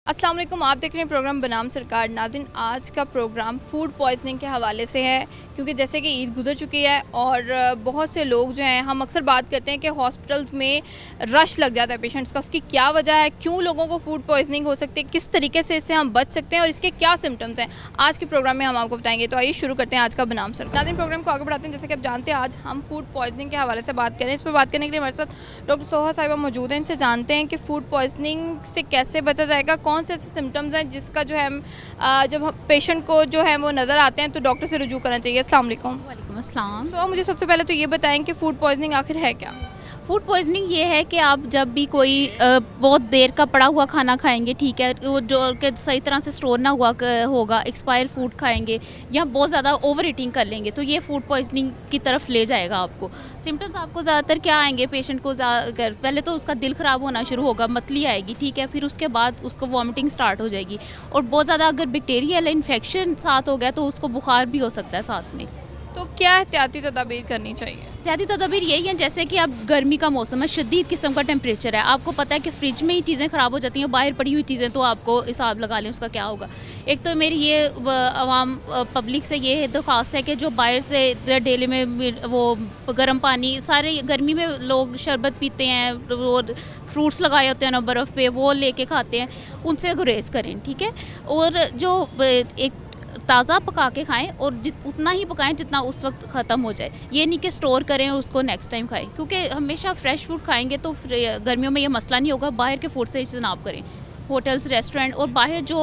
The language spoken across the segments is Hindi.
अस्सलाम वालेकुम, आप देख रहे हैं प्रोग्राम बनाम सरकार। नाज़रीन, आज का प्रोग्राम फूड पॉइजनिंग के हवाले से है, क्योंकि जैसे कि ईद गुजर चुकी है और बहुत से लोग जो हैं, हम अक्सर बात करते हैं कि हॉस्पिटल्स में रश लग जाता है पेशेंट्स का। उसकी क्या वजह है, क्यों लोगों को फूड पॉइजनिंग हो सकती है, किस तरीके से इससे हम बच सकते हैं और इसके क्या सिम्टम्स हैं, आज के प्रोग्राम में हम आपको बताएंगे। तो आइए शुरू करते हैं आज का बनाम सरकार। नाज़रीन, प्रोग्राम को आगे बढ़ाते हैं। जैसे कि आप जानते हैं, आज हम फूड पॉइजनिंग के हवाले से बात करें। इस पर बात करने के लिए हमारे साथ डॉक्टर सोहा साहिबा मौजूद हैं। इनसे जानते हैं कि फूड पॉइजनिंग से कैसे बचा जाएगा, कौन से ऐसे सिम्टम्स हैं जिसका जो है जब पेशेंट को जो है वो नज़र आते हैं तो डॉक्टर से रुजू करना चाहिए। अस्सलाम वालेकुम। वालेकुम अस्सलाम। तो मुझे सबसे पहले तो ये बताएं कि फूड पॉइजनिंग आखिर है क्या? फूड पॉइजनिंग ये है कि आप जब भी कोई बहुत देर का पड़ा हुआ खाना खाएंगे, ठीक है, वो जो कि सही तरह से स्टोर ना हुआ होगा, एक्सपायर फूड खाएंगे या बहुत ज़्यादा ओवर ईटिंग कर लेंगे, तो ये फूड पॉइजनिंग की तरफ ले जाएगा आपको। सिम्टम्स आपको ज़्यादातर क्या आएंगे, पेशेंट को पहले तो उसका दिल ख़राब होना शुरू होगा, मतली आएगी, ठीक है, फिर उसके बाद उसको वॉमिटिंग स्टार्ट हो जाएगी और बहुत ज़्यादा अगर बैक्टीरियल इन्फेक्शन साथ हो गया तो उसको बुखार भी हो सकता है साथ में। तो क्या एहतियाती तदाबीर करनी चाहिए? एहतियाती तदबीर यही है, जैसे कि अब गर्मी का मौसम है, शदीद किस्म का टेम्परेचर है, आपको पता है कि फ्रिज में ही चीज़ें ख़राब हो जाती हैं, बाहर पड़ी हुई चीज़ें तो आपको हिसाब लगा लें उसका क्या होगा। एक तो मेरी ये आवाम पब्लिक से ये दरख्वास्त है कि जो बाहर से डेली में वो गर्म पानी, सारे गर्मी में लोग शरबत पीते हैं और फ्रूट्स लगाए होते हैं ना बर्फ़ पे, वो लेके खाते हैं, उनसे गुरेज करें, ठीक है। और जो एक ताज़ा पका के खाएं और उतना ही पकाएं जितना उस वक्त ख़त्म हो जाए, ये नहीं कि स्टोर करें और उसको नेक्स्ट टाइम खाएं, क्योंकि हमेशा फ्रेश फूड खाएंगे तो गर्मियों में ये मसला नहीं होगा। बाहर के फूड से इज्तनाब करें, होटल्स, रेस्टोरेंट और बाहर जो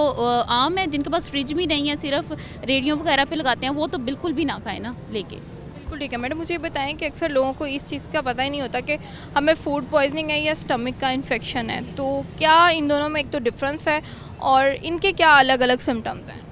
आम है जिनके पास फ्रिज भी नहीं है, सिर्फ रेडियो वगैरह पे लगाते हैं, वो तो बिल्कुल भी ना खाएं ना लेके। बिल्कुल ठीक है मैडम। मुझे ये बताएं कि अक्सर लोगों को इस चीज़ का पता ही नहीं होता कि हमें फूड पॉइजनिंग है या स्टमक का इन्फेक्शन है, तो क्या इन दोनों में एक तो डिफरेंस है और इनके क्या अलग अलग सिम्टम्स हैं?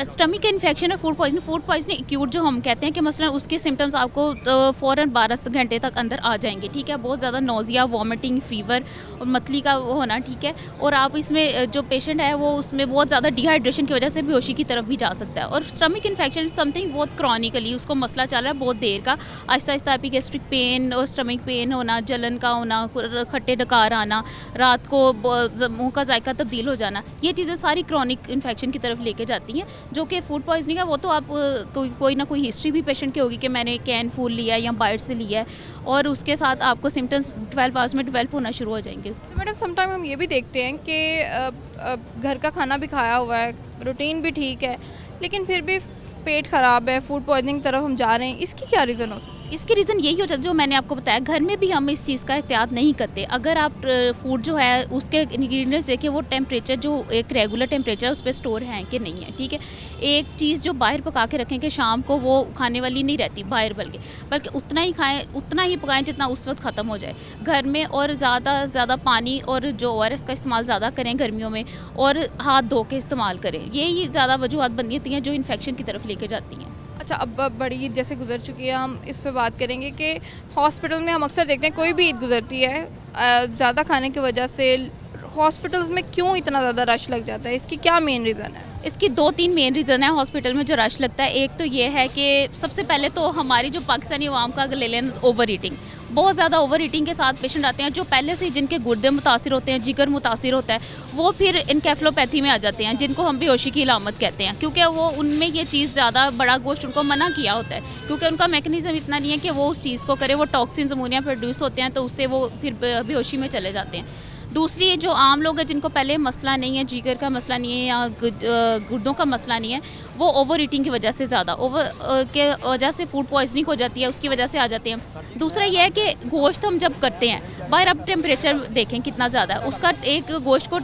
स्टमक इन्फेक्शन और फूड पॉइजनिंग एक्यूट जो हम कहते हैं कि मसलन उसके सिम्टम्स आपको फ़ौरन 12 घंटे तक अंदर आ जाएंगे, ठीक है, बहुत ज़्यादा नोज़िया, वॉमिटिंग, फीवर और मतली का वो होना, ठीक है, और आप इसमें जो पेशेंट है वो उसमें बहुत ज़्यादा डिहाइड्रेशन की वजह से बेहोशी की तरफ भी जा सकता है। और स्टमक इन्फेक्शन समथिंग बहुत क्रॉनिकली उसको मसला चल रहा है बहुत देर का, आहिस्ता आहिस्ता एपिगैस्ट्रिक पेन और स्टमक पेन होना, जलन का होना, खट्टे डकार आना, रात को मुँह का जायका तब्दील हो जाना, ये चीज़ें सारी क्रॉनिक इन्फेक्शन की तरफ लेके जाती हैं। जो कि फूड पॉइजनिंग है वो तो आप कोई ना कोई हिस्ट्री भी पेशेंट की होगी कि मैंने कैन फूड लिया है या बाहर से लिया है, और उसके साथ आपको सिम्टम्स 12 आवर्स में डेवलप होना शुरू हो जाएंगे उसके। तो मैडम, समटाइम हम ये भी देखते हैं कि घर का खाना भी खाया हुआ है, रूटीन भी ठीक है, लेकिन फिर भी पेट ख़राब है, फूड पॉइजनिंग तरफ हम जा रहे हैं, इसकी क्या रीज़न हो सकता है? इसकी रीज़न यही हो जाता है जो मैंने आपको बताया, घर में भी हम इस चीज़ का एहतियात नहीं करते। अगर आप फूड जो है उसके इंग्रेडिएंट्स देखिए, वो टेम्परेचर जो एक रेगुलर टेम्परेचर है उस पर स्टोर है कि नहीं है, ठीक है। एक चीज़ जो बाहर पका के रखें कि शाम को वो खाने वाली नहीं रहती बाहर, बल्कि उतना ही खाएं, उतना ही पकाएं जितना उस वक्त ख़त्म हो जाए घर में, और ज़्यादा से ज़्यादा पानी और जो ORS का इस्तेमाल ज़्यादा करें गर्मियों में, और हाथ धो के इस्तेमाल करें। यही ज़्यादा वजूहत बन जाती हैं जो इन्फेक्शन की तरफ लेके जाती हैं। अच्छा, अब बड़ी ईद जैसे गुजर चुकी है, हम इस पे बात करेंगे कि हॉस्पिटल में हम अक्सर देखते हैं कोई भी ईद गुजरती है, ज़्यादा खाने की वजह से हॉस्पिटल्स में क्यों इतना ज़्यादा रश लग जाता है, इसकी क्या मेन रीज़न है? इसकी 2-3 मेन रीज़न है हॉस्पिटल में जो रश लगता है। एक तो ये है कि सबसे पहले तो हमारी जो पाकिस्तानी अवाम का अगर ले लें, ओवर ईटिंग, बहुत ज़्यादा ओवर ईटिंग के साथ पेशेंट आते हैं जो पहले से जिनके गुर्दे मुतासिर होते हैं, जिगर मुतासिर होता है, वो फिर इनकेफ्लोपैथी में आ जाते हैं, जिनको हम बेहोशी की अलामत कहते हैं, क्योंकि वो उनमें ये चीज़ ज़्यादा बड़ा गोश्त उनको मना किया होता है, क्योंकि उनका मैकेनिज्म इतना नहीं है कि वो उस चीज़ को करे, वो टॉक्सिन्स अमोनिया प्रोड्यूस होते हैं तो उससे वो फिर बेहोशी में चले जाते हैं। दूसरी, जो आम लोग हैं जिनको पहले मसला नहीं है, जिगर का मसला नहीं है या गुर्दों का मसला नहीं है, वो ओवर ईटिंग की वजह से ज़्यादा के वजह से फूड पॉइजनिंग हो जाती है, उसकी वजह से आ जाते हैं। दूसरा ये है कि गोश्त हम जब करते हैं बाहर, अब टेम्परेचर देखें कितना ज़्यादा है, उसका एक गोश्त को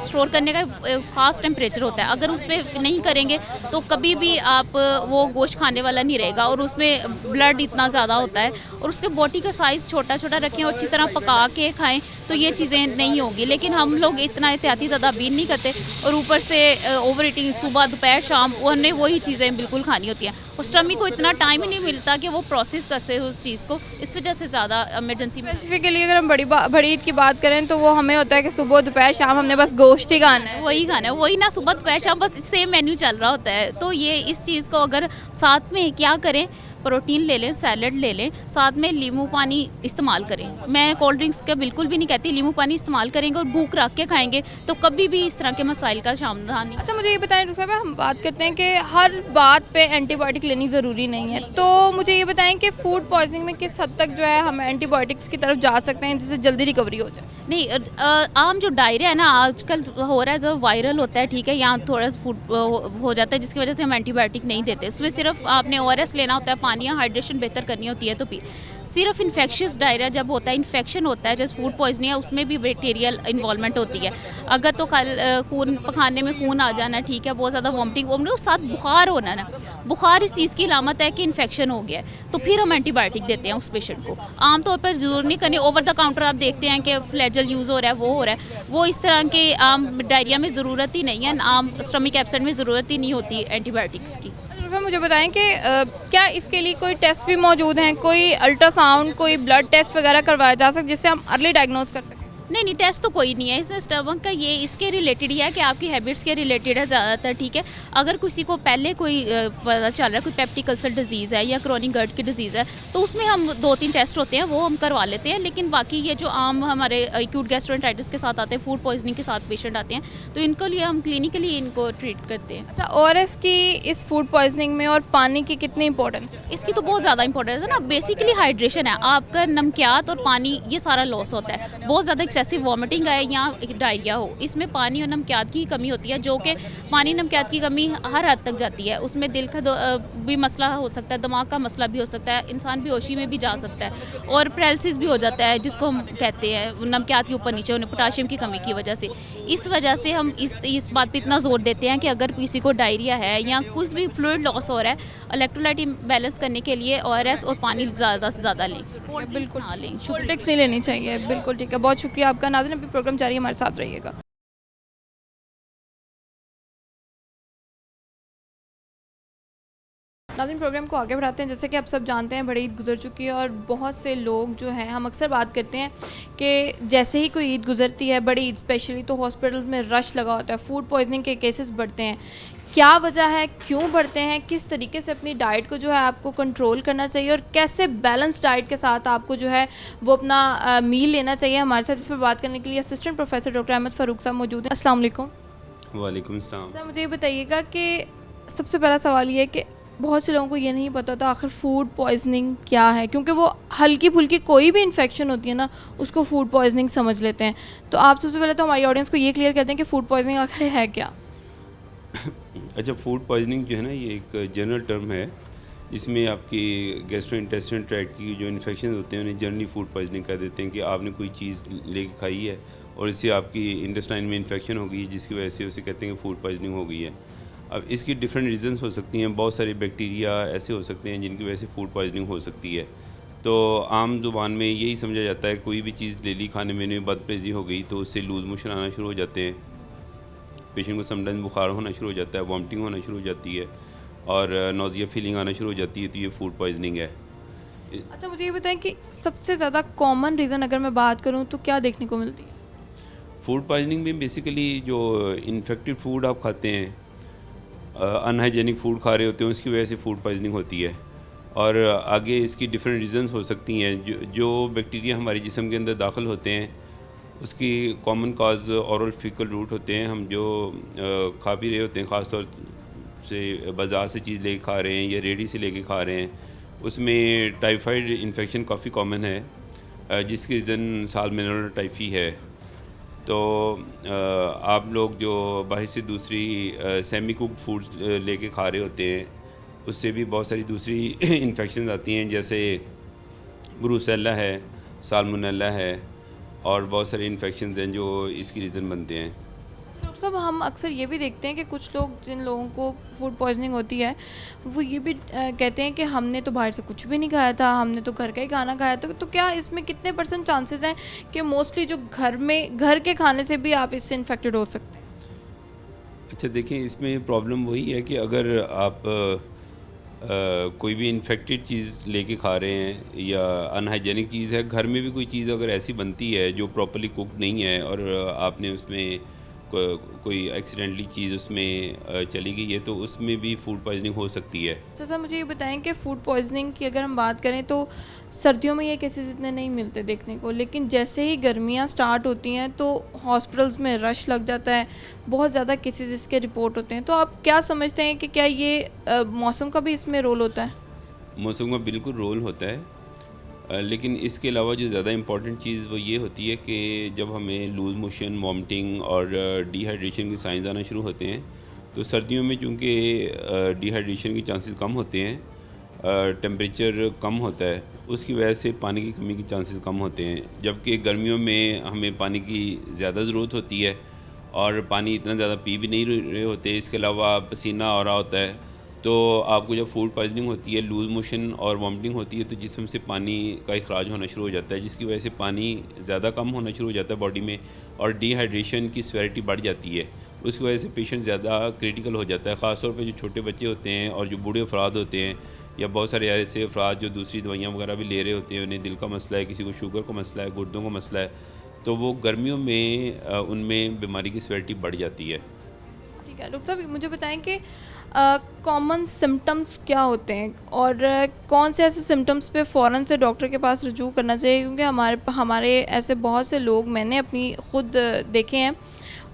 स्टोर करने का ख़ास टेम्परेचर होता है, अगर उसमें नहीं करेंगे तो कभी भी आप वो गोश्त खाने वाला नहीं रहेगा, और उसमें ब्लड इतना ज़्यादा होता है, और उसके बॉडी का साइज़ छोटा छोटा रखें और अच्छी तरह पका के खाएँ तो ये चीज़ें नहीं होगी। लेकिन हम लोग इतना एहतियाती तदाबीर नहीं करते, और ऊपर से ओवर ईटिंग, सुबह दोपहर शाम उन्हें वही चीज़ें बिल्कुल खानी होती हैं, और स्टमक को इतना टाइम ही नहीं मिलता कि वो प्रोसेस कर सके उस चीज़ को, इस वजह से ज़्यादा इमरजेंसी में। स्पेसिफिकली अगर हम बड़ी ईद की बात करें तो वो हमें होता है कि सुबह दोपहर शाम हमने बस गोश्त ही खाना है, वही खाना है, वही ना, सुबह दोपहर शाम बस सेम मेन्यू चल रहा होता है। तो ये इस चीज़ को अगर साथ में क्या करें, प्रोटीन ले लें, सैलड ले लें, साथ में नींबू पानी इस्तेमाल करें। मैं कोल्ड ड्रिंक्स का बिल्कुल भी नहीं कहती, नींबू पानी इस्तेमाल करेंगे और भूख रख के खाएंगे तो कभी भी इस तरह के मसाइल का सामना नहीं। अच्छा, मुझे ये बताएं डॉक्टर साहब, हम बात करते हैं कि हर बात पे एंटीबायोटिक लेनी ज़रूरी नहीं है, तो मुझे ये बताएं कि फूड पॉइजनिंग में किस हद तक जो है हम एंटीबायोटिक्स की तरफ जा सकते हैं जिससे जल्दी रिकवरी हो जाए? नहीं, आम जो डायरिया है ना आजकल हो रहा है, जब वायरल होता है, ठीक है, यहाँ थोड़ा सा फूड हो जाता है जिसकी वजह से हम एंटीबायोटिक नहीं देते। उसमें सिर्फ आपने ORS लेना होता है, पानी या हाइड्रेशन बेहतर करनी होती है तो पी। सिर्फ इन्फेक्शियस डायरिया जब होता है, इन्फेक्शन होता है, जैसे फूड पॉइजनिंग है, उसमें भी बैक्टीरियल इन्वॉल्वमेंट होती है। अगर तो खून पखाने में खून आ जाना, ठीक है, बहुत ज़्यादा वॉमिटिंग और साथ बुखार होना ना, बुखार इस चीज़ की अलामत है कि इन्फेक्शन हो गया है, तो फिर हम एंटीबायोटिक देते हैं उस पेशेंट को। आमतौर पर ज़रूर नहीं करनी। ओवर द काउंटर आप देखते हैं कि फ्लैजल यूज़ हो रहा है, वो हो रहा है, वो इस तरह के आम डायरिया में ज़रूरत ही नहीं है, आम स्टमक एब्सेंट में ज़रूरत ही नहीं होती एंटीबायोटिक्स की। तो मुझे बताएं कि क्या इसके लिए कोई टेस्ट भी मौजूद हैं, कोई अल्ट्रासाउंड, कोई ब्लड टेस्ट वगैरह करवाया जा सकता जिससे हम अर्ली डायग्नोज कर सकें? नहीं, टेस्ट तो कोई नहीं है इस स्टमक का, ये इसके रिलेटेड ही है कि आपकी हैबिट्स के रिलेटेड है ज़्यादातर, ठीक है। अगर किसी को पहले कोई पता चल रहा है कोई पेप्टिक अल्सर डिजीज़ है या क्रोनिक गट की डिजीज़ है, तो उसमें हम 2-3 टेस्ट होते हैं वो हम करवा लेते हैं। लेकिन बाकी ये जो आम हमारे एक्यूट गैस्ट्रोएंटेराइटिस के साथ आते हैं, फूड पॉइजनिंग के साथ पेशेंट आते हैं, तो इनको लिए हम क्लिनिकली इनको ट्रीट करते हैं। अच्छा, ORS की इस फूड पॉइजनिंग में और पानी की कितनी इंपॉर्टेंस है? इसकी तो बहुत ज़्यादा इंपॉर्टेंस है ना। बेसिकली हाइड्रेशन है, आपका नमकियात और पानी ये सारा लॉस होता है। बहुत ज़्यादा एक्सेसिव वॉमिटिंग है या डायरिया हो, इसमें पानी और नमकियात की कमी होती है, जो कि पानी नमकियात की कमी हर हद तक जाती है। उसमें दिल का भी मसला हो सकता है, दिमाग का मसला भी हो सकता है, इंसान बेहोशी में भी जा सकता है और पैरालिसिस भी हो जाता है, जिसको हम कहते हैं नमकियात के ऊपर नीचे होने, पोटाशियम की कमी की वजह से। इस वजह से हम इस बात पे इतना जोर देते हैं कि अगर किसी को डायरिया है या कुछ भी फ्लूइड लॉस हो रहा है, इलेक्ट्रोलाइट बैलेंस करने के लिए ORS और पानी ज़्यादा से ज़्यादा लें, बिल्कुल ना लें। कोल्ड ड्रिंक्स नहीं लेनी चाहिए। बिल्कुल ठीक है, बहुत शुक्रिया आपका। नाज़रीन, अभी प्रोग्राम जारी है, हमारे साथ रहिएगा। नाज़रीन, प्रोग्राम को आगे बढ़ाते हैं। जैसे कि आप सब जानते हैं, बड़ी ईद गुजर चुकी है और बहुत से लोग जो हैं, हम अक्सर बात करते हैं कि जैसे ही कोई ईद गुजरती है, बड़ी ईद स्पेशली, तो हॉस्पिटल्स में रश लगा होता है, फूड पॉइजनिंग के केसेस बढ़ते हैं। क्या वजह है, क्यों बढ़ते हैं, किस तरीके से अपनी डाइट को जो है आपको कंट्रोल करना चाहिए और कैसे बैलेंस डाइट के साथ आपको जो है वो अपना मील लेना चाहिए? हमारे साथ इस पर बात करने के लिए assistant professor doctor Ahmad Farooq sahab मौजूद हैं। अस्सलाम वालेकुम। वालेकुम अस्सलाम। सर, मुझे ये बताइएगा कि सबसे पहला सवाल ये है कि बहुत से लोगों को ये नहीं पता होता आखिर फूड पॉइजनिंग क्या है, क्योंकि वो हल्की फुल्की कोई भी इन्फेक्शन होती है ना, उसको फूड पॉइजनिंग समझ लेते हैं। तो आप सबसे पहले तो हमारी ऑडियंस को ये क्लियर करते हैं कि फूड पॉइजनिंग आखिर है क्या? अच्छा, फूड पॉइजनिंग जो है ना, ये एक जनरल टर्म है जिसमें आपकी गैस्ट्रोइंटेस्टाइनल ट्रैक्ट की जो इन्फेक्शन होते हैं उन्हें जनरली फूड पॉइजनिंग कर देते हैं कि आपने कोई चीज़ लेके खाई है और इससे आपकी इंटेस्टाइन में इन्फेक्शन हो गई है, जिसकी वजह से उसे कहते हैं कि फूड पॉइजनिंग हो गई है। अब इसकी डिफरेंट रीज़न्स हो सकती हैं, बहुत सारे बैक्टीरिया ऐसे हो सकते हैं जिनकी वजह से फूड पॉइजनिंग हो सकती है। तो आम ज़ुबान में यही समझा जाता है, कोई भी चीज़ ले ली, खाने में बदपरेजी हो गई तो उससे लूज़ मोशन आना शुरू हो जाते हैं, पेशेंट को समटाइम्स बुखार होना शुरू हो जाता है, वॉमिटिंग होना शुरू हो जाती है और नोज़िया फीलिंग आना शुरू हो जाती है, तो ये फूड पॉइजनिंग है। अच्छा, मुझे ये बताएं कि सबसे ज़्यादा कॉमन रीज़न अगर मैं बात करूँ तो क्या देखने को मिलती है? फूड पॉइजनिंग में बेसिकली जो इन्फेक्टेड फूड आप खाते हैं, अनहाइजेनिक फूड खा रहे होते हैं, उसकी वजह से फूड पॉइजनिंग होती है। और आगे इसकी डिफरेंट रीज़न्स हो सकती हैं। जो बैक्टीरिया हमारे जिस्म के अंदर दाखिल होते हैं उसकी common cause oral faecal route होते हैं। हम जो खा पी रहे होते हैं, ख़ास तौर से बाज़ार से चीज़ लेके खा रहे हैं या रेडी से लेके खा रहे हैं, उसमें टाइफाइड इन्फेक्शन काफ़ी कॉमन है, जिसकी रीज़न साल्मोनेला टाइफी है। तो आप लोग जो बाहर से दूसरी सेमी कुक फूड लेके खा रहे होते हैं, उससे भी बहुत सारी दूसरी इन्फेक्शन आती हैं, जैसे ब्रूसेला है, साल्मोनेला है और बहुत सारे इन्फेक्शंस हैं जो इसकी रीज़न बनते हैं। डॉक्टर साहब, हम अक्सर ये भी देखते हैं कि कुछ लोग, जिन लोगों को फूड पॉइजनिंग होती है, वो ये भी कहते हैं कि हमने तो बाहर से कुछ भी नहीं खाया था, हमने तो घर का ही खाना खाया था। तो क्या इसमें कितने % चांसेस हैं कि मोस्टली जो घर के खाने से भी आप इससे इन्फेक्टेड हो सकते हैं? अच्छा, देखिए, इसमें प्रॉब्लम वही है कि अगर आप कोई भी इन्फेक्टेड चीज़ लेके खा रहे हैं या अनहाइजेनिक चीज़ है, घर में भी कोई चीज़ अगर ऐसी बनती है जो प्रॉपर्ली कुक नहीं है और आपने उसमें कोई एक्सीडेंटली चीज़ उसमें चली गई है तो उसमें भी फूड पॉइजनिंग हो सकती है। अच्छा सर, मुझे ये बताएं कि फूड पॉइजनिंग की अगर हम बात करें तो सर्दियों में ये केसेस इतने नहीं मिलते देखने को, लेकिन जैसे ही गर्मियाँ स्टार्ट होती हैं तो हॉस्पिटल्स में रश लग जाता है, बहुत ज़्यादा केसेस इसके रिपोर्ट होते हैं। तो आप क्या समझते हैं कि क्या ये मौसम का भी इसमें रोल होता है? मौसम का बिल्कुल रोल होता है, लेकिन इसके अलावा जो ज़्यादा इम्पॉर्टेंट चीज़ वो ये होती है कि जब हमें लूज़ मोशन, वॉमिटिंग और डिहाइड्रेशन के साइंस आना शुरू होते हैं तो सर्दियों में चूँकि डिहाइड्रेशन के चांसेस कम होते हैं, टेम्परेचर कम होता है, उसकी वजह से पानी की कमी के चांसेस कम होते हैं। जबकि गर्मियों में हमें पानी की ज़्यादा ज़रूरत होती है और पानी इतना ज़्यादा पी भी नहीं रहे होते, इसके अलावा पसीना आ रहा होता है। तो आपको जब फूड पॉइजनिंग होती है, लूज़ मोशन और वॉमिटिंग होती है तो जिस्म से पानी का इखराज होना शुरू हो जाता है, जिसकी वजह से पानी ज़्यादा कम होना शुरू हो जाता है बॉडी में और डिहाइड्रेशन की सीवियरिटी बढ़ जाती है। उसकी वजह से पेशेंट ज़्यादा क्रिटिकल हो जाता है, ख़ास तौर पे जो छोटे बच्चे होते हैं और जो बूढ़े अफराद होते हैं या बहुत सारे ऐसे अफराद जो दूसरी दवाइयाँ वगैरह भी ले रहे होते हैं, उन्हें दिल का मसला है, किसी को शुगर का मसला है, गुर्दों का मसला है, तो वो गर्मियों में उनमें बीमारी की सीवियरिटी बढ़ जाती है। ठीक है डॉक्टर साहब, मुझे बताएं कि कॉमन सिम्टम्स क्या होते हैं और कौन से ऐसे सिम्टम्स पे फ़ौरन से डॉक्टर के पास रुजू करना चाहिए, क्योंकि हमारे ऐसे बहुत से लोग मैंने अपनी खुद देखे हैं,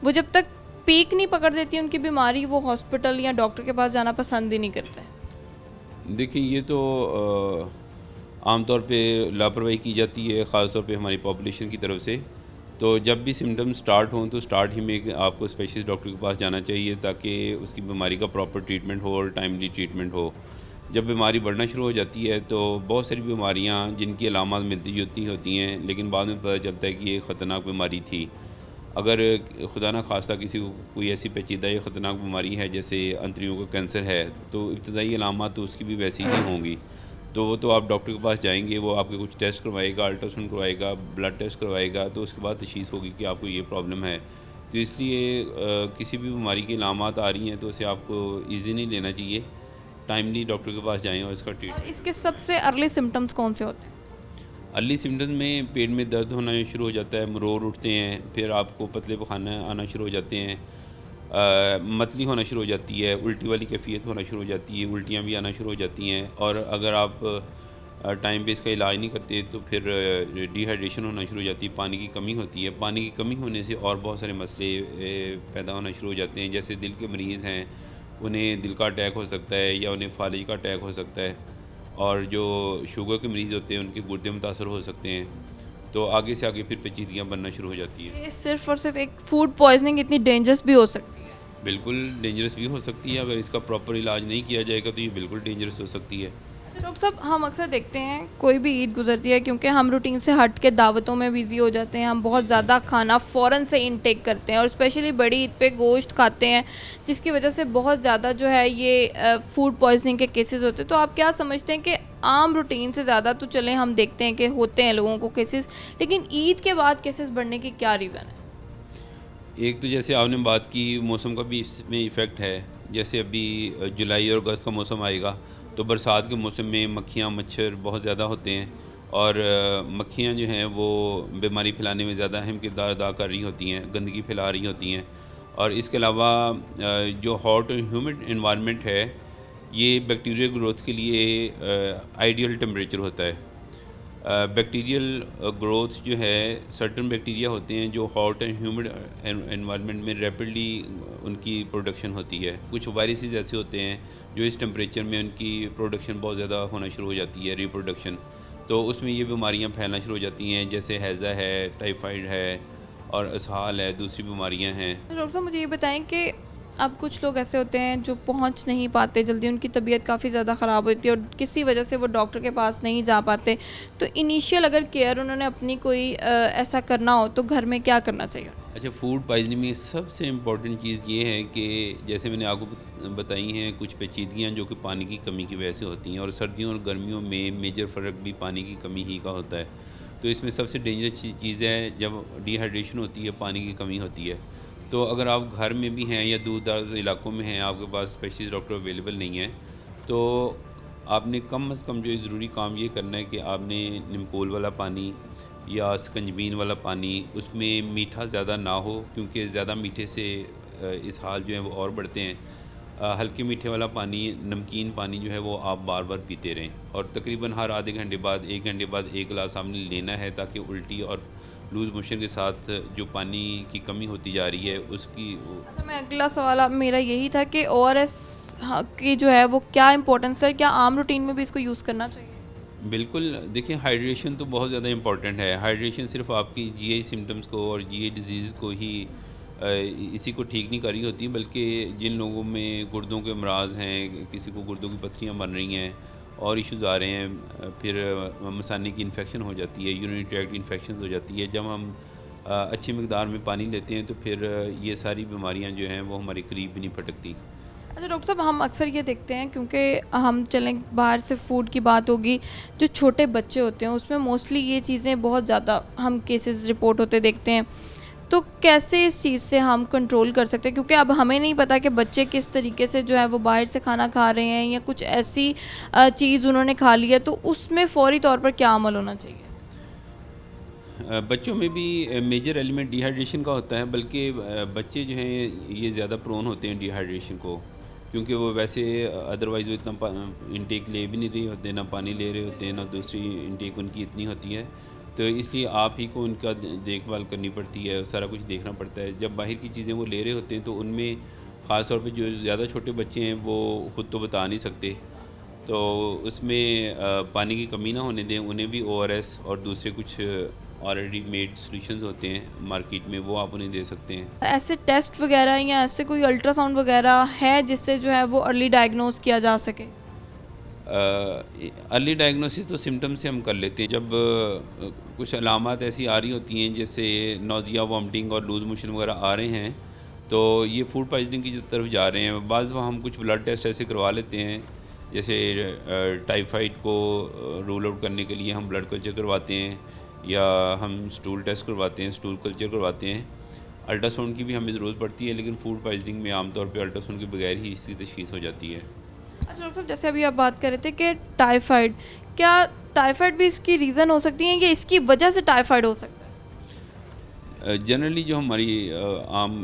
वो जब तक पीक नहीं पकड़ देती उनकी बीमारी, वो हॉस्पिटल या डॉक्टर के पास जाना पसंद ही नहीं करते। देखिए, ये तो आमतौर पे लापरवाही की जाती है, ख़ास तौर पे हमारी पॉपुलेशन की तरफ से। तो जब भी सिम्टम्स स्टार्ट हों तो स्टार्ट ही में आपको स्पेशलिस्ट डॉक्टर के पास जाना चाहिए ताकि उसकी बीमारी का प्रॉपर ट्रीटमेंट हो और टाइमली ट्रीटमेंट हो। जब बीमारी बढ़ना शुरू हो जाती है तो बहुत सारी बीमारियां जिनकी अलामत मिलती जुलती होती हैं, लेकिन बाद में पता चलता है कि ये ख़तरनाक बीमारी थी। अगर खुदा न खास्ता किसी को कोई ऐसी पेचीदा या ख़तरनाक बीमारी है जैसे अंतड़ियों का कैंसर है तो इब्तदाई अलामत तो उसकी भी वैसी ही होंगी। तो वो तो आप डॉक्टर के पास जाएंगे, वो आपके कुछ टेस्ट करवाएगा, अल्ट्रासाउंड करवाएगा, ब्लड टेस्ट करवाएगा, तो उसके बाद तशख़ीस होगी कि आपको ये प्रॉब्लम है। तो इसलिए किसी भी बीमारी की अलामत आ रही हैं तो उसे आपको ईजी नहीं लेना चाहिए, टाइमली डॉक्टर के पास जाएँ और इसका और ट्रीटमेंट। इसके सबसे अर्ली सिम्टम्स कौन से होते हैं? अर्ली सिम्टम्स में पेट में दर्द होना शुरू हो जाता है, मरोड़ उठते हैं, फिर आपको पतले पखाने आना शुरू हो जाते हैं, मतली होना शुरू हो जाती है, उल्टी वाली कैफियत होना शुरू हो जाती है, उल्टियाँ भी आना शुरू हो जाती हैं। और अगर आप टाइम पे इसका इलाज नहीं करते तो फिर डिहाइड्रेशन होना शुरू हो जाती है, पानी की कमी होती है। पानी की कमी होने से और बहुत सारे मसले पैदा होना शुरू हो जाते हैं, जैसे दिल के मरीज़ हैं उन्हें दिल का अटैक हो सकता है या उन्हें फालिज का अटैक हो सकता है, और जो शुगर के मरीज़ होते हैं उनके गुर्दे मुतासर हो सकते हैं। तो आगे से आगे फिर पेचीदगियाँ बनना शुरू हो जाती हैं। ये सिर्फ और सिर्फ एक फूड पॉइजनिंग इतनी डेंजरस भी हो सकती है? बिल्कुल डेंजरस भी हो सकती है, अगर इसका प्रॉपर इलाज नहीं किया जाएगा तो ये बिल्कुल डेंजरस हो सकती है। अच्छा डॉक्टर साहब, हम अक्सर देखते हैं कोई भी ईद गुजरती है, क्योंकि हम रूटीन से हट के दावतों में बिज़ी हो जाते हैं, हम बहुत ज़्यादा खाना फ़ौरन से इनटेक करते हैं और स्पेशली बड़ी ईद पे गोश्त खाते हैं, जिसकी वजह से बहुत ज़्यादा जो है ये फूड पॉइजनिंग के केसेस होते हैं। तो आप क्या समझते हैं कि आम रूटीन से ज़्यादा तो चलें हम देखते हैं कि होते हैं लोगों को केसेस, लेकिन ईद के बाद केसेस बढ़ने की क्या रीज़न है? एक तो जैसे आपने बात की, मौसम का भी इसमें इफ़ेक्ट है। जैसे अभी जुलाई और अगस्त का मौसम आएगा तो बरसात के मौसम में मक्खियाँ मच्छर बहुत ज़्यादा होते हैं और मक्खियाँ जो हैं वो बीमारी फैलाने में ज़्यादा अहम किरदार अदा कर रही होती हैं, गंदगी फैला रही होती हैं। और इसके अलावा जो हॉट और ह्यूमिड इन्वायरमेंट है ये बैक्टीरियल ग्रोथ के लिए आइडियल टेम्परेचर होता है। बैक्टीरियल ग्रोथ जो है, सर्टन बैक्टीरिया होते हैं जो हॉट एंड ह्यूमिड एनवायरनमेंट में रैपिडली उनकी प्रोडक्शन होती है। कुछ वायरसेस ऐसे होते हैं जो इस टेम्परेचर में उनकी प्रोडक्शन बहुत ज़्यादा होना शुरू हो जाती है, रिप्रोडक्शन, तो उसमें ये बीमारियां फैलना शुरू हो जाती हैं, जैसे हैज़ा है, टाइफाइड है और इसहाल है, दूसरी बीमारियां हैं। तो डॉक्टर साहब मुझे ये बताएं कि अब कुछ लोग ऐसे होते हैं जो पहुंच नहीं पाते जल्दी, उनकी तबीयत काफ़ी ज़्यादा ख़राब होती है और किसी वजह से वो डॉक्टर के पास नहीं जा पाते, तो इनिशियल अगर केयर उन्होंने अपनी कोई ऐसा करना हो तो घर में क्या करना चाहिए? अच्छा, फूड पॉइजनिंग में सबसे इम्पॉर्टेंट चीज़ ये है कि जैसे मैंने आपको बताई हैं कुछ पेचीदगियाँ जो कि पानी की कमी की वजह से होती हैं, और सर्दियों और गर्मियों में मेजर फ़र्क भी पानी की कमी ही का होता है। तो इसमें सबसे डेंजर चीज़ है जब डिहाइड्रेशन होती है, पानी की कमी होती है। तो अगर आप घर में भी हैं या दूर दराज इलाकों में हैं, आपके पास स्पेशलिस्ट डॉक्टर अवेलेबल नहीं है, तो आपने कम से कम जो ज़रूरी काम ये करना है कि आपने निमकोल वाला पानी या सकंजबीन वाला पानी, उसमें मीठा ज़्यादा ना हो, क्योंकि ज़्यादा मीठे से इसहाल जो है वो और बढ़ते हैं। हल्के मीठे वाला पानी, नमकीन पानी जो है वो आप बार बार पीते रहें, और तकरीबन हर आधे घंटे बाद, 1 घंटे बाद 1 गिलास आपने लेना है, ताकि उल्टी और लूज़ मोशन के साथ जो पानी की कमी होती जा रही है उसकी। अच्छा, मैं अगला सवाल अब मेरा यही था कि ओआरएस की जो है वो क्या इंपॉर्टेंस है, क्या आम रूटीन में भी इसको यूज़ करना चाहिए? बिल्कुल, देखिए हाइड्रेशन तो बहुत ज़्यादा इम्पॉर्टेंट है। हाइड्रेशन सिर्फ आपकी जीआई सिम्टम्स को और जीआई डिजीज़ को ही इसी को ठीक नहीं कर रही होती, बल्कि जिन लोगों में गुर्दों के अमराज हैं, किसी को गुर्दों की पथरियाँ बन रही हैं और इश्यूज़ आ रहे हैं, फिर मसाने की इन्फेक्शन हो जाती है, यूरिनरी ट्रैक्ट इन्फेक्शन हो जाती है। जब हम अच्छी मकदार में पानी लेते हैं तो फिर ये सारी बीमारियाँ जो हैं वो हमारे करीब भी नहीं फटकती। अच्छा डॉक्टर साहब, हम अक्सर ये देखते हैं, क्योंकि हम चलें बाहर से फूड की बात होगी, जो छोटे बच्चे होते हैं उसमें मोस्टली ये चीज़ें बहुत ज़्यादा हम केसेस रिपोर्ट होते देखते हैं। तो कैसे इस चीज़ से हम कंट्रोल कर सकते हैं, क्योंकि अब हमें नहीं पता कि बच्चे किस तरीके से जो है वो बाहर से खाना खा रहे हैं या कुछ ऐसी चीज़ उन्होंने खा ली है, तो उसमें फ़ौरी तौर पर क्या अमल होना चाहिए? बच्चों में भी मेजर एलिमेंट डिहाइड्रेशन का होता है, बल्कि बच्चे जो हैं ये ज़्यादा प्रोन होते हैं डिहाइड्रेशन को, क्योंकि वो वैसे अदरवाइज़ वो इतना इंटेक ले भी नहीं रहे होते, ना पानी ले रहे होते हैं, ना दूसरी इंटेक उनकी इतनी होती है। तो इसलिए आप ही को उनका देखभाल करनी पड़ती है, सारा कुछ देखना पड़ता है। जब बाहर की चीज़ें वो ले रहे होते हैं तो उनमें ख़ास तौर पे जो ज़्यादा छोटे बच्चे हैं वो ख़ुद तो बता नहीं सकते, तो उसमें पानी की कमी ना होने दें। उन्हें भी ओआरएस और दूसरे कुछ ऑलरेडी मेड सॉल्यूशंस होते हैं मार्केट में, वो आप उन्हें दे सकते हैं। ऐसे टेस्ट वगैरह या ऐसे कोई अल्ट्रासाउंड वगैरह है जिससे जो है वो अर्ली डायग्नोज किया जा सके? अर्ली डायग्नोसिस तो सिम्टम्स से हम कर लेते हैं। जब कुछ अलामात ऐसी आ रही होती हैं जैसे नौजिया, वॉमिटिंग और लूज़ मोशन वगैरह आ रहे हैं, तो ये फूड पॉइजनिंग की तरफ जा रहे हैं। बाज़ हम कुछ ब्लड टेस्ट ऐसे करवा लेते हैं, जैसे टाइफाइड को रूल आउट करने के लिए हम ब्लड कल्चर करवाते हैं, या हम स्टूल टेस्ट करवाते हैं, स्टूल कल्चर करवाते हैं। अल्ट्रासाउंड की भी हमें ज़रूरत पड़ती है, लेकिन फूड पॉइजनिंग में आमतौर पे अल्ट्रासाउंड के बगैर ही इसकी तशख़ीस हो जाती है। अच्छा डॉक्टर साहब, जैसे अभी आप बात कर रहे थे कि टाइफाइड, क्या टाइफाइड भी इसकी रीज़न हो सकती है या इसकी वजह से टाइफाइड हो सकता है? जनरली जो हमारी आम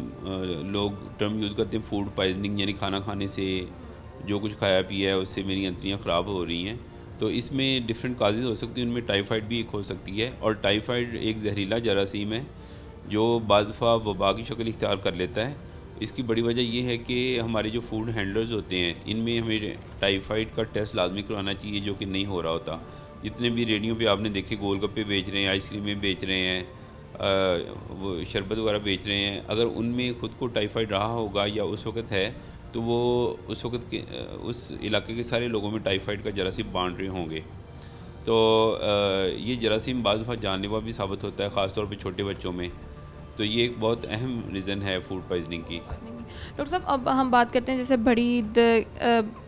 लोग टर्म यूज़ करते हैं फूड पॉइजनिंग, यानी खाना खाने से जो कुछ खाया पिया है उससे मेरी अंतड़ियाँ ख़राब हो रही हैं, तो इसमें डिफरेंट काजेज़ हो सकती हैं। उनमें टाइफाइड भी एक हो सकती है, और टाइफाइड एक जहरीला जरासीम है जो बाज़ दफ़ा वबा की शक्ल इख्तियार कर लेता है। इसकी बड़ी वजह यह है कि हमारे जो फूड हैंडलर्स होते हैं इनमें हमें टाइफाइड का टेस्ट लाजमी करवाना चाहिए, जो कि नहीं हो रहा होता। जितने भी रेडियो पे आपने देखे गोलगप्पे बेच रहे हैं, आइसक्रीमें बेच रहे हैं, वो शरबत वगैरह बेच रहे हैं, अगर उनमें ख़ुद को टाइफाइड रहा होगा या उस वक़्त है, तो वो उस वक़्त के उस इलाके के सारे लोगों में टाइफाइड का जरासीम बांट रहे होंगे। तो ये जरासीम बाज़ दफ़ा जानलेवा भी साबित होता है, ख़ास तौर पे छोटे बच्चों में। तो ये एक बहुत अहम रीज़न है फूड पॉइजनिंग की। डॉक्टर साहब, अब हम बात करते हैं, जैसे बड़ी ईद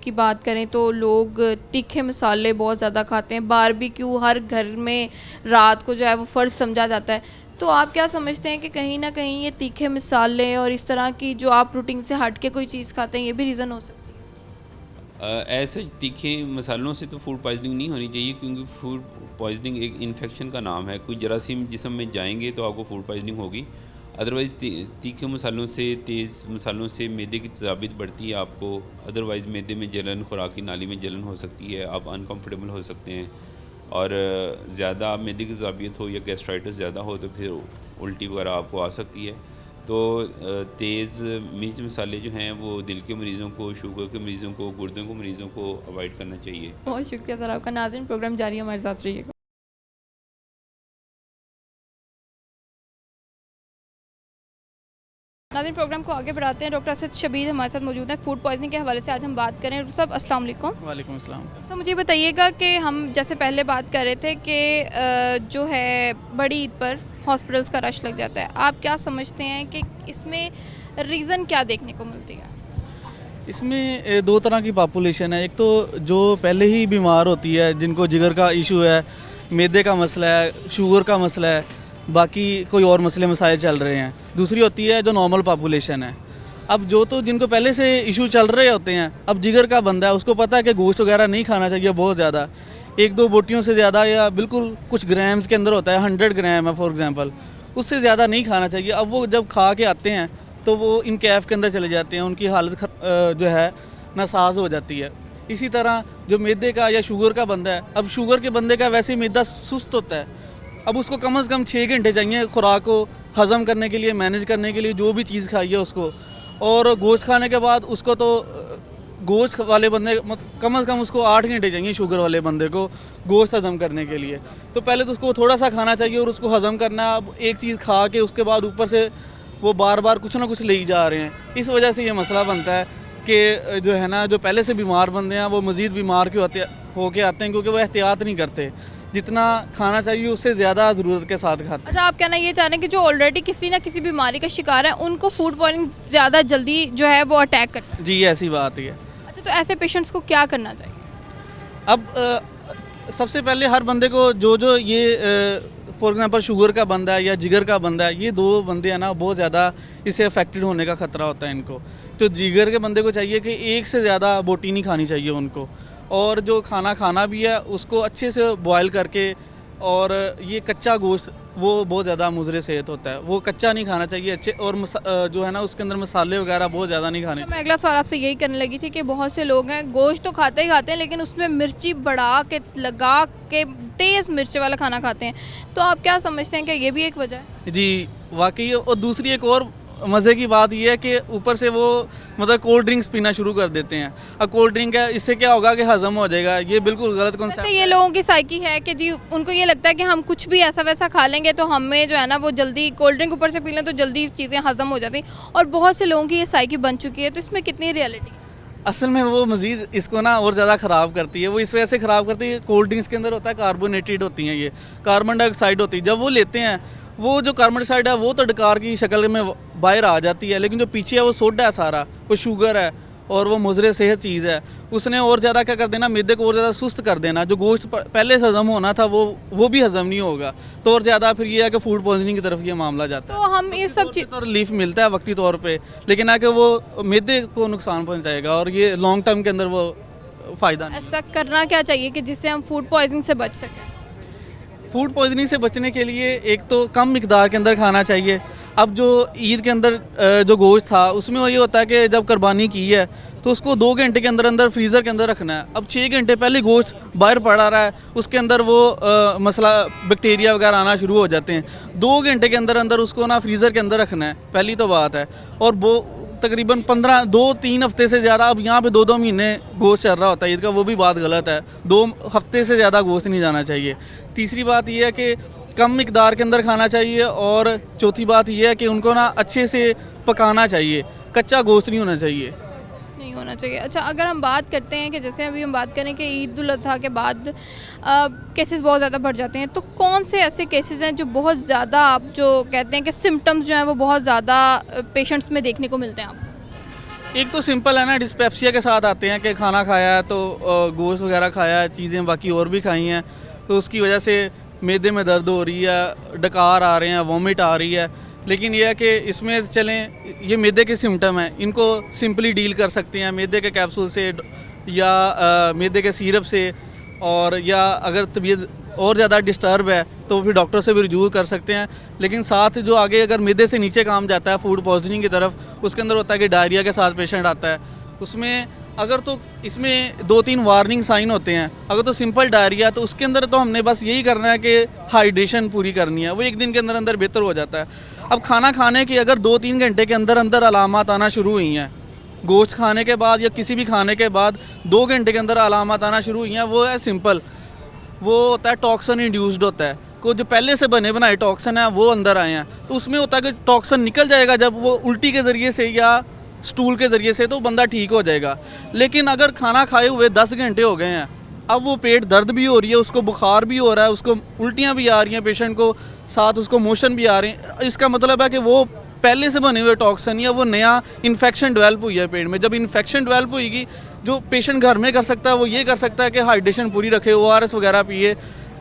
की बात करें तो लोग तीखे मसाले बहुत ज़्यादा खाते हैं। बारबेक्यू हर घर में रात को जो है वो फ़र्ज समझा जाता है। तो आप क्या समझते हैं कि कहीं ना कहीं ये तीखे मसाले और इस तरह की जो आप रूटीन से हट के कोई चीज़ खाते हैं, ये भी रीज़न हो सकती है? ऐसे तीखे मसालों से तो फूड पॉइजनिंग नहीं होनी चाहिए, क्योंकि फूड पॉइजनिंग एक इन्फेक्शन का नाम है। कोई जरासीम जिस्म में जाएंगे तो आपको फूड पॉइजनिंग होगी। अदरवाइज़ तीखे मसालों से, तेज़ मसालों से मैदे की तेज़ाबियत बढ़ती है आपको। अदरवाइज़ मैदे में जलन, खुराकी नाली में जलन हो सकती है, आप अनकम्फर्टेबल हो सकते हैं, और ज़्यादा मैदे की तेज़ाबियत हो या गैस्ट्राइटिस ज़्यादा हो तो फिर उल्टी वगैरह आपको आ सकती है। तो तेज़ मिर्च मसाले जो हैं वो दिल के मरीज़ों को, शुगर के मरीज़ों को, गुर्दों के मरीज़ों को अवॉइड करना चाहिए। बहुत शुक्रिया सर आपका। नाज़रीन, प्रोग्राम जारी, हमारे साथ रहिएगा। नाज़रीन, प्रोग्राम को आगे बढ़ाते हैं। डॉक्टर असद शबीर हमारे साथ मौजूद हैं। फूड पॉइजनिंग के हवाले से आज हम बात करें। डॉक्टर साहब, अस्सलाम वालेकुम। वालेकुम अस्सलाम। सर, मुझे बताइएगा कि हम जैसे पहले बात कर रहे थे कि जो है बड़ी ईद पर हॉस्पिटल्स का रश लग जाता है, आप क्या समझते हैं कि इसमें रीज़न क्या देखने को मिलती है? इसमें दो तरह की पॉपुलेशन है। एक तो जो पहले ही बीमार होती है, जिनको जिगर का इशू है, मैदे का मसला है, शुगर का मसला है, बाकी कोई और मसले मसाइल चल रहे हैं। दूसरी होती है जो नॉर्मल पॉपुलेशन है। अब जो तो जिनको पहले से इशू चल रहे होते हैं, अब जिगर का बंदा है, उसको पता है कि गोश्त वगैरह नहीं खाना चाहिए बहुत ज़्यादा, एक दो बोटियों से ज़्यादा या बिल्कुल कुछ ग्राम्स के अंदर होता है, 100 ग्राम है फॉर एग्जांपल, उससे ज़्यादा नहीं खाना चाहिए। अब वो जब खा के आते हैं तो वो इन कैफ के अंदर चले जाते हैं, उनकी हालत जो है नासाज हो जाती है। इसी तरह जो मैदे का या शुगर का बंदा है, अब शुगर के बंदे का वैसे ही मैदा सुस्त होता है, अब उसको कम से कम 6 घंटे चाहिए खुराक को हज़म करने के लिए, मैनेज करने के लिए जो भी चीज़ खाई है उसको। और गोश्त खाने के बाद उसको तो गोश्त वाले बंदे कम से कम उसको 8 घंटे चाहिए शुगर वाले बंदे को गोश्त हज़म करने के लिए। तो पहले तो उसको थोड़ा सा खाना चाहिए और उसको हज़म करना है। अब एक चीज़ खा के उसके बाद ऊपर से वो बार बार कुछ ना कुछ ले ही जा रहे हैं, इस वजह से ये मसला बनता है कि जो है ना, जो पहले से बीमार बंदे हैं वो मज़ीद बीमार होके आते हैं, क्योंकि वो एहतियात नहीं करते, जितना खाना चाहिए उससे ज़्यादा ज़रूरत के साथ खाते हैं। अच्छा, आप कहना ये चाह रहे हैं कि जो ऑलरेडी किसी ना किसी बीमारी का शिकार है उनको फूड पॉइजनिंग ज़्यादा जल्दी जो है वो अटैक करता है। जी, ऐसी बात है। अच्छा, तो ऐसे पेशेंट्स को क्या करना चाहिए? अब सबसे पहले हर बंदे को जो ये फॉर एग्जांपल शुगर का बंदा है या जिगर का बंदा है, ये दो बंदे हैं ना, बहुत ज़्यादा इससे अफेक्टेड होने का ख़तरा होता है इनको। तो जिगर के बंदे को चाहिए कि एक से ज़्यादा बोटी नहीं खानी चाहिए उनको, और जो खाना भी है उसको अच्छे से बॉयल करके, और ये कच्चा गोश्त वो बहुत ज़्यादा मुज़र सेहत होता है, वो कच्चा नहीं खाना चाहिए अच्छे, और जो है ना उसके अंदर मसाले वगैरह बहुत ज़्यादा नहीं खाने। मैं अगला सवाल आपसे यही करने लगी थी कि बहुत से लोग हैं गोश्त तो खाते ही खाते हैं, लेकिन उसमें मिर्ची बढ़ा के लगा के तेज़ मिर्च वाला खाना खाते हैं, तो आप क्या समझते हैं कि ये भी एक वजह है? जी वाकई। और दूसरी एक और मज़े की बात यह है कि ऊपर से वो मतलब कोल्ड ड्रिंक्स पीना शुरू कर देते हैं। अब कोल्ड ड्रिंक है, इससे क्या होगा कि हज़म हो जाएगा, ये बिल्कुल गलत वैसे कॉन्सेप्ट। ये लोगों की साइकी है कि जी उनको ये लगता है कि हम कुछ भी ऐसा वैसा खा लेंगे तो हमें जो है ना वो जल्दी कोल्ड ड्रिंक ऊपर से पी लें तो जल्दी चीज़ें हज़म हो जाती, और बहुत से लोगों की ये साइकी बन चुकी है। तो इसमें कितनी रियलिटी है? असल में वो मज़ीद इसको ना और ज़्यादा ख़राब करती है। वो इस वजह से ख़राब करती है, कोल्ड ड्रिंक्स के अंदर होता है कार्बोनेटेड होती हैं, ये कार्बन डाइऑक्साइड होती है। जब वो लेते हैं, वो जो कार्बन डाइऑक्साइड है वो तो डकार की शक्ल में बाहर आ जाती है, लेकिन जो पीछे है वो सोडा है सारा, वो शुगर है और वो मुज़र सेहत चीज़ है। उसने और ज़्यादा क्या कर देना, मैदे को और ज़्यादा सुस्त कर देना। जो गोश्त पहले से हज़म होना था वो भी हज़म नहीं होगा, तो और ज़्यादा फिर ये है कि फूड पॉइजनिंग की तरफ ये मामला जाता है। तो हम ये सब चीज़ तो रिलीफ मिलता है वक्ती तौर पे, लेकिन है कि वो मैदे को नुकसान पहुंचाएगा और ये लॉन्ग टर्म के अंदर वो फ़ायदा नहीं। ऐसा करना क्या चाहिए कि जिससे हम फूड पॉइजनिंग से बच सकें? फूड पॉइजनिंग से बचने के लिए एक तो कम मिकदार के अंदर खाना चाहिए। अब जो ईद के अंदर जो गोश्त था उसमें वो ये होता है कि जब कुर्बानी की है तो उसको 2 घंटे के अंदर अंदर फ्रीज़र के अंदर रखना है। अब 6 घंटे पहले गोश्त बाहर पड़ा रहा है, उसके अंदर वो मसला बैक्टीरिया वगैरह आना शुरू हो जाते हैं। 2 घंटे के अंदर अंदर उसको ना फ्रीज़र के अंदर रखना है, पहली तो बात है। और वो तकरीबन 2-3 हफ्ते से ज़्यादा, अब यहाँ पे 2-2 महीने गोश्त चल रहा होता है ईद का, वो भी बात गलत है। 2 हफ्ते से ज़्यादा गोश्त नहीं जाना चाहिए। तीसरी बात यह है कि कम मिकदार के अंदर खाना चाहिए, और चौथी बात यह है कि उनको ना अच्छे से पकाना चाहिए, कच्चा गोश्त नहीं होना चाहिए। नहीं होना चाहिए। अच्छा, अगर हम बात करते हैं कि जैसे अभी हम बात करें कि ईद उल अज़हा के बाद केसेस बहुत ज़्यादा बढ़ जाते हैं, तो कौन से ऐसे केसेस हैं जो बहुत ज़्यादा, आप जो कहते हैं कि सिम्टम्स जो हैं वो बहुत ज़्यादा पेशेंट्स में देखने को मिलते हैं आपको? एक तो सिंपल है ना, डिस्पेप्सिया के साथ आते हैं कि खाना खाया है तो गोश्त वगैरह खाया है, चीज़ें बाकी और भी खाई हैं, तो उसकी वजह से मैदे में दर्द हो रही है, डकार आ रहे हैं, वॉमिट आ रही है। लेकिन यह है कि इसमें चलें, ये मैदे के सिम्टम हैं, इनको सिंपली डील कर सकते हैं मैदे के कैप्सूल से या मैदे के सिरप से, और या अगर तबीयत और ज़्यादा डिस्टर्ब है तो फिर डॉक्टर से भी रुजू कर सकते हैं। लेकिन साथ जो आगे अगर मैदे से नीचे काम जाता है फूड पॉइजनिंग की तरफ, उसके अंदर होता है कि डायरिया के साथ पेशेंट आता है। उसमें अगर तो इसमें 2-3 वार्निंग साइन होते हैं। अगर तो सिंपल डायरिया तो उसके अंदर तो हमने बस यही करना है कि हाइड्रेशन पूरी करनी है, वो 1 दिन के अंदर अंदर बेहतर हो जाता है। अब खाना खाने के अगर 2-3 घंटे के अंदर अंदर अलामत आना शुरू हुई हैं, गोश्त खाने के बाद या किसी भी खाने के बाद 2 घंटे के अंदर अलामत आना शुरू हुई हैं, वो है सिंपल, वो होता है टॉक्सन इंड्यूस्ड होता है। को जो पहले से बने बनाए टॉक्सन है वो अंदर आए हैं, तो उसमें होता है कि टॉक्सन निकल जाएगा जब वो उल्टी के ज़रिए से या स्टूल के ज़रिए से, तो बंदा ठीक हो जाएगा। लेकिन अगर खाना खाए हुए 10 घंटे हो गए हैं, अब वो पेट दर्द भी हो रही है, उसको बुखार भी हो रहा है, उसको उल्टियाँ भी आ रही हैं पेशेंट को, साथ उसको मोशन भी आ रहे हैं, इसका मतलब है कि वो पहले से बने हुए टॉक्सन या वो नया इन्फेक्शन डेवलप हुई है पेट में। जब इन्फेक्शन डेवलप होगी, जो पेशेंट घर में कर सकता है वो ये कर सकता है कि हाइड्रेशन पूरी रखे, ORS वगैरह पिए,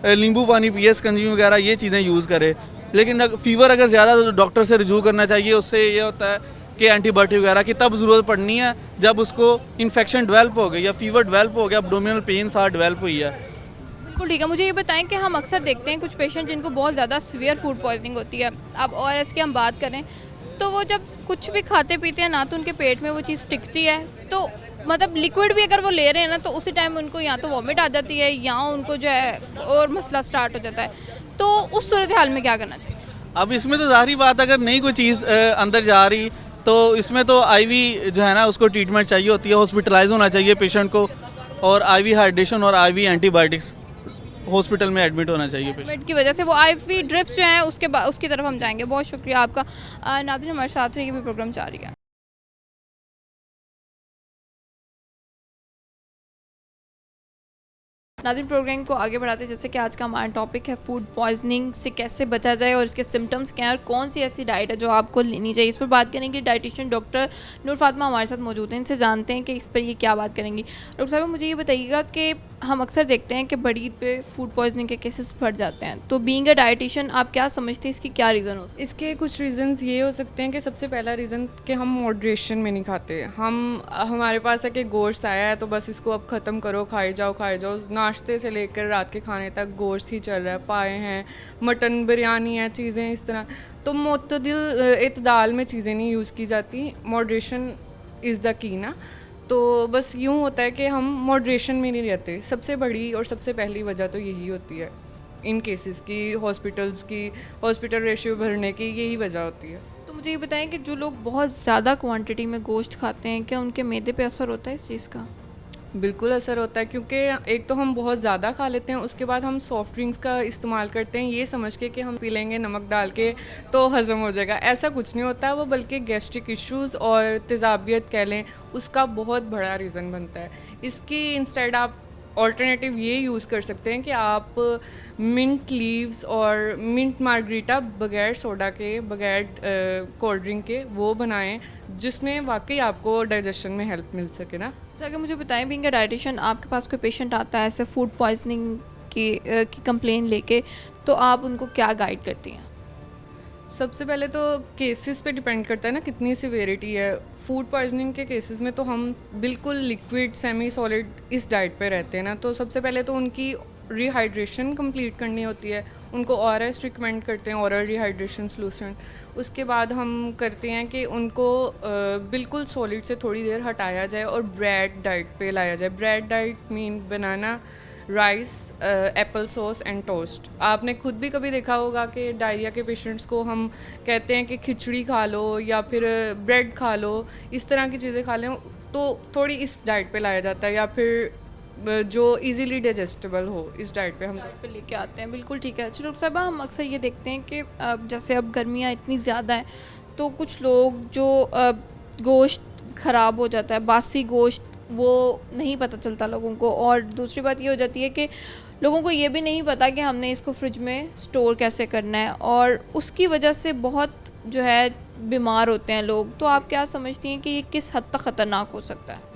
नींबू पानी पिए, स्कंजी वगैरह ये चीज़ें यूज़ करे। लेकिन फीवर अगर ज़्यादा तो डॉक्टर से रिजू करना चाहिए। उससे ये होता है कि एंटीबायोटिक वगैरह की तब ज़रूरत पड़नी है जब उसको इन्फेक्शन डेवलप हो गई या फीवर डेवलप हो गया, एब्डोमिनल पेन साथ डेवलप हुई है। बिल्कुल ठीक है। मुझे ये बताएं कि हम अक्सर देखते हैं कुछ पेशेंट जिनको बहुत ज़्यादा सीवियर फूड पॉइजनिंग होती है। अब ORS की हम बात करें तो वो जब कुछ भी खाते पीते हैं ना तो उनके पेट में वो चीज़ टिकती है, तो मतलब लिक्विड भी अगर वो ले रहे हैं ना तो उसी टाइम उनको या तो वॉमिट आ जाती है या उनको जो है और मसला स्टार्ट हो जाता है। तो उस सूरत हाल में क्या करना चाहिए? अब इसमें तो ज़ाहिर बात, अगर नहीं कोई चीज़ अंदर जा रही तो इसमें तो आईवी जो है ना उसको ट्रीटमेंट चाहिए होती है, हॉस्पिटलाइज होना चाहिए पेशेंट को, और आईवी हाइड्रेशन और आईवी एंटीबायोटिक्स हॉस्पिटल में एडमिट होना चाहिए पेशेंट। बेड की वजह से वो IV ड्रिप्स जो हैं उसके बाद उसकी तरफ हम जाएंगे। बहुत शुक्रिया आपका। नाज़रीन हमारे साथ रहिए, भी प्रोग्राम जारी है। नाज़रीन प्रोग्राम को आगे बढ़ाते हैं, जैसे कि आज का हमारा टॉपिक है फूड पॉइजनिंग से कैसे बचा जाए और इसके सिम्टम्स क्या हैं और कौन सी ऐसी डाइट है जो आपको लेनी चाहिए। इस पर बात करेंगे डाइटिशियन डॉक्टर नूर फातिमा हमारे साथ मौजूद हैं, इनसे जानते हैं कि इस पर ये क्या बात करेंगी। डॉक्टर साहब मुझे ये बताइएगा कि हम अक्सर देखते हैं कि बड़ी ईद पे फूड पॉइजनिंग के केसेस बढ़ जाते हैं, तो बीइंग अ डाइटिशियन आप क्या समझते हैं इसकी क्या रीज़न होता है? इसके कुछ रीज़न्स ये हो सकते हैं कि सबसे पहला रीज़न कि हम मॉडरेशन में नहीं खाते। हमारे पास है कि गोश्त आया है तो बस इसको अब ख़त्म करो, खाए जाओ। नाश्ते से लेकर रात के खाने तक गोश्त ही चल रहा है, पाए हैं, मटन, बिरयानी है, चीज़ें इस तरह। तो मुतदिल इतदाल में चीज़ें नहीं यूज़ की जाती। मॉडरेशन इज़ द की ना। तो बस यूँ होता है कि हम मॉडरेशन में नहीं रहते। सबसे बड़ी और सबसे पहली वजह तो यही होती है इन केसेस की, हॉस्पिटल रेशियो भरने की यही वजह होती है। तो मुझे ये बताएं कि जो लोग बहुत ज़्यादा क्वांटिटी में गोश्त खाते हैं क्या उनके मैदे पे असर होता है इस चीज़ का? बिल्कुल असर होता है, क्योंकि एक तो हम बहुत ज़्यादा खा लेते हैं, उसके बाद हम सॉफ्ट ड्रिंक्स का इस्तेमाल करते हैं ये समझ के कि हम पी लेंगे नमक डाल के तो हज़म हो जाएगा। ऐसा कुछ नहीं होता है, वो बल्कि गैस्ट्रिक इश्यूज़ और तेज़ाबियत कह लें उसका बहुत बड़ा रीज़न बनता है। इसकी इंस्टेड आप ऑल्टरनेटिव ये यूज़ कर सकते हैं कि आप मिंट लीव्स और मिंट मार्गरीटा बगैर सोडा के, बगैर कोल्ड ड्रिंक के वो बनाएं, जिसमें वाकई आपको डाइजेशन में हेल्प मिल सके ना। अच्छा, अगर मुझे बताएं बीइंग अ डाइटिशियन आपके पास कोई पेशेंट आता है ऐसे फूड पॉइजनिंग की कंप्लेन लेके, तो आप उनको क्या गाइड करती हैं? सबसे पहले तो केसेस पे डिपेंड करता है ना कितनी सिवियरिटी है। फूड पॉइजनिंग के केसेस में तो हम बिल्कुल लिक्विड सेमी सॉलिड इस डाइट पे रहते हैं ना, तो सबसे पहले तो उनकी रिहाइड्रेशन कंप्लीट करनी होती है। उनको ORS रिकमेंड करते हैं, ओरल रिहाइड्रेशन सॉल्यूशन। उसके बाद हम करते हैं कि उनको बिल्कुल सॉलिड से थोड़ी देर हटाया जाए और ब्रेड डाइट पे लाया जाए। Bread diet mean banana, rice, Apple sauce and toast. आपने खुद भी कभी देखा होगा कि डायरिया के पेशेंट्स को हम कहते हैं कि खिचड़ी खा लो या फिर ब्रेड खा लो, इस तरह की चीज़ें खा लें, तो थोड़ी इस डाइट पे लाया जाता है, या फिर जो इजीली डाइजेस्टेबल हो इस डाइट पे हम पे लेके आते हैं। बिल्कुल ठीक है। चलो साहब हम अक्सर ये देखते हैं कि जैसे अब गर्मियाँ इतनी ज़्यादा हैं तो कुछ लोग जो गोश्त ख़राब हो जाता है, बासी गोश्त, वो नहीं पता चलता लोगों को। और दूसरी बात ये हो जाती है कि लोगों को ये भी नहीं पता कि हमने इसको फ्रिज में स्टोर कैसे करना है, और उसकी वजह से बहुत जो है बीमार होते हैं लोग। तो आप क्या समझती हैं कि ये किस हद तक ख़तरनाक हो सकता है?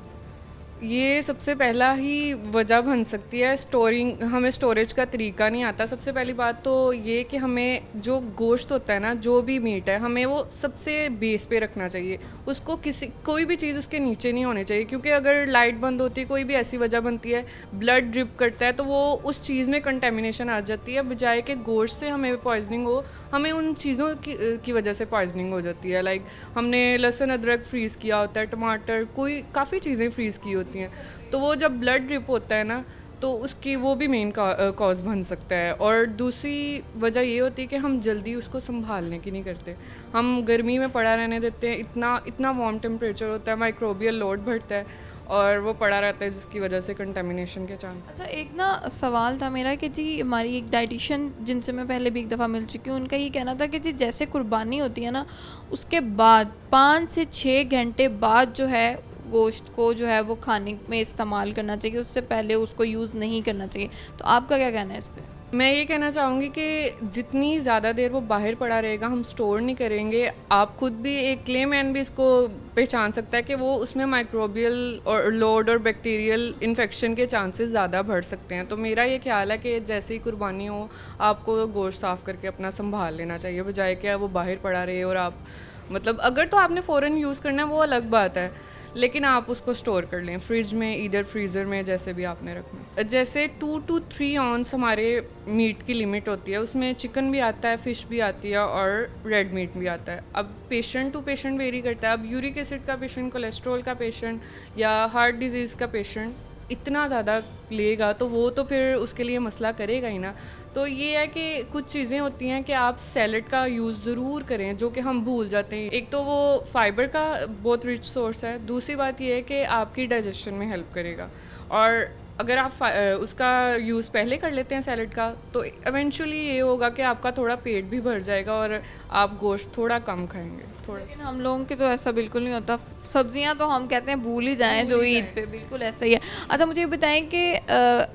ये सबसे पहला ही वजह बन सकती है स्टोरिंग। हमें स्टोरेज का तरीका नहीं आता। सबसे पहली बात तो ये कि हमें जो गोश्त होता है ना, जो भी मीट है, हमें वो सबसे बेस पे रखना चाहिए। उसको कोई भी चीज़ उसके नीचे नहीं होनी चाहिए, क्योंकि अगर लाइट बंद होती है, कोई भी ऐसी वजह बनती है, ब्लड ड्रिप करता है, तो वो उस चीज़ में कंटेमिनेशन आ जाती है। बजाय कि गोश्त से हमें पॉइजनिंग हो, हमें उन चीज़ों की वजह से पॉइजनिंग हो जाती है। लाइक हमने लहसुन अदरक फ्रीज़ किया होता है, टमाटर, कोई काफ़ी चीज़ें फ्रीज़ की होती हैं, तो वो जब ब्लड ड्रिप होता है ना, तो उसकी वो भी मेन कॉज बन सकता है। और दूसरी वजह ये होती है कि हम जल्दी उसको संभालने की नहीं करते। हम गर्मी में पड़ा रहने देते हैं, इतना वार्म टेम्परेचर होता है, माइक्रोबियल लोड बढ़ता है और वो पड़ा रहता है, जिसकी वजह से कंटेमिनेशन के चांस। अच्छा, एक ना सवाल था मेरा कि जी हमारी एक डाइटिशियन जिनसे मैं पहले भी एक दफ़ा मिल चुकी हूँ, उनका ये कहना था कि जी जैसे कुर्बानी होती है ना, उसके बाद 5 से 6 घंटे बाद जो है गोश्त को जो है वो खाने में इस्तेमाल करना चाहिए, उससे पहले उसको यूज़ नहीं करना चाहिए। तो आपका क्या कहना है इस पर? मैं ये कहना चाहूँगी कि जितनी ज़्यादा देर वो बाहर पड़ा रहेगा, हम स्टोर नहीं करेंगे। आप खुद भी, एक क्ले मैन भी इसको पहचान सकता है कि वो उसमें माइक्रोबियल और लोड और बैक्टीरियल इन्फेक्शन के चांसेस ज़्यादा बढ़ सकते हैं। तो मेरा ये ख्याल है कि जैसे ही कुर्बानी हो, आपको गोश्त साफ़ करके अपना संभाल लेना चाहिए, बजाय कि वो बाहर पड़ा रहे और आप, मतलब अगर तो आपने फ़ौरन यूज़ करना है वो अलग बात है, लेकिन आप उसको स्टोर कर लें फ्रिज में, इधर फ्रीज़र में, जैसे भी आपने रखना। जैसे 2 to 3 ऑन्स हमारे मीट की लिमिट होती है, उसमें चिकन भी आता है, फ़िश भी आती है और रेड मीट भी आता है। अब पेशेंट टू पेशेंट वेरी करता है। अब यूरिक एसिड का पेशेंट, कोलेस्ट्रॉल का पेशेंट या हार्ट डिजीज़ का पेशेंट इतना ज़्यादा लेगा तो वो तो फिर उसके लिए मसला करेगा ही ना। तो ये है कि कुछ चीज़ें होती हैं कि आप सैलड का यूज़ ज़रूर करें, जो कि हम भूल जाते हैं। एक तो वो फाइबर का बहुत रिच सोर्स है, दूसरी बात ये है कि आपकी डाइजेशन में हेल्प करेगा। और अगर आप उसका यूज़ पहले कर लेते हैं सैलड का, तो इवेंचुअली ये होगा कि आपका थोड़ा पेट भी भर जाएगा और आप गोश्त थोड़ा कम खाएंगे थोड़ा। लेकिन हम लोगों के तो ऐसा बिल्कुल नहीं होता। सब्जियां तो हम कहते हैं भूल ही जाएं जो ईद पे, बिल्कुल ऐसा ही है। अच्छा मुझे ये बताएं कि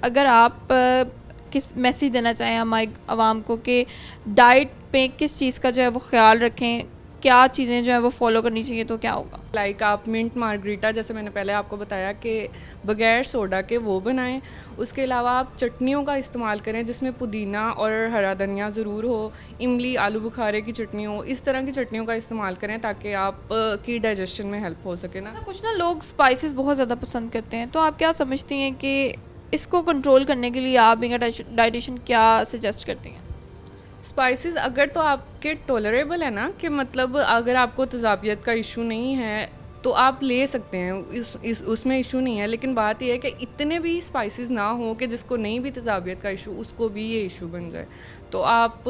अगर आप किस मैसेज देना चाहें हमारे आवाम को कि डाइट पे किस चीज़ का जो है वो ख्याल रखें, क्या चीज़ें जो है वो फॉलो करनी चाहिए, तो क्या होगा? लाइक आप मिंट मार्गरीटा, जैसे मैंने पहले आपको बताया कि बगैर सोडा के वो बनाएं। उसके अलावा आप चटनियों का इस्तेमाल करें जिसमें पुदीना और हरा धनिया ज़रूर हो, इमली, आलू बुखारे की चटनी हो, इस तरह की चटनियों का इस्तेमाल करें ताकि आप की डाइजेशन में हेल्प हो सके ना। कुछ ना लोग स्पाइसेस बहुत ज़्यादा पसंद करते हैं, तो आप क्या समझती हैं कि इसको कंट्रोल करने के लिए आप बिना डाइटिशियन क्या सजेस्ट करती हैं? स्पाइसेस अगर तो आपके टॉलरेबल है ना, कि मतलब अगर आपको तजाबियत का इशू नहीं है तो आप ले सकते हैं, उसमें इशू नहीं है। लेकिन बात यह है कि इतने भी स्पाइसेस ना हो कि जिसको नहीं भी तजाबियत का इशू, उसको भी ये इशू बन जाए। तो आप,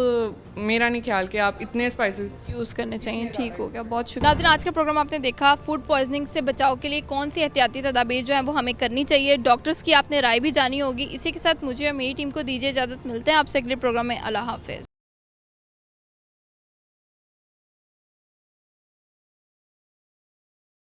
मेरा नहीं ख्याल कि आप इतने स्पाइसेस यूज़ करने चाहिए। ठीक हो गया, बहुत शुक्रिया। नाज़रीन, आज का प्रोग्राम आपने देखा, फूड पॉइजनिंग से बचाव के लिए कौन सी एहतियाती तदाबीर जो है वो हमें करनी चाहिए, डॉक्टर्स की आपने राय भी जानी होगी। इसी के साथ मुझे और मेरी टीम को दीजिए इजाज़त। मिलते हैं आपसे अगले प्रोग्राम में। अल्लाह हाफ़िज़।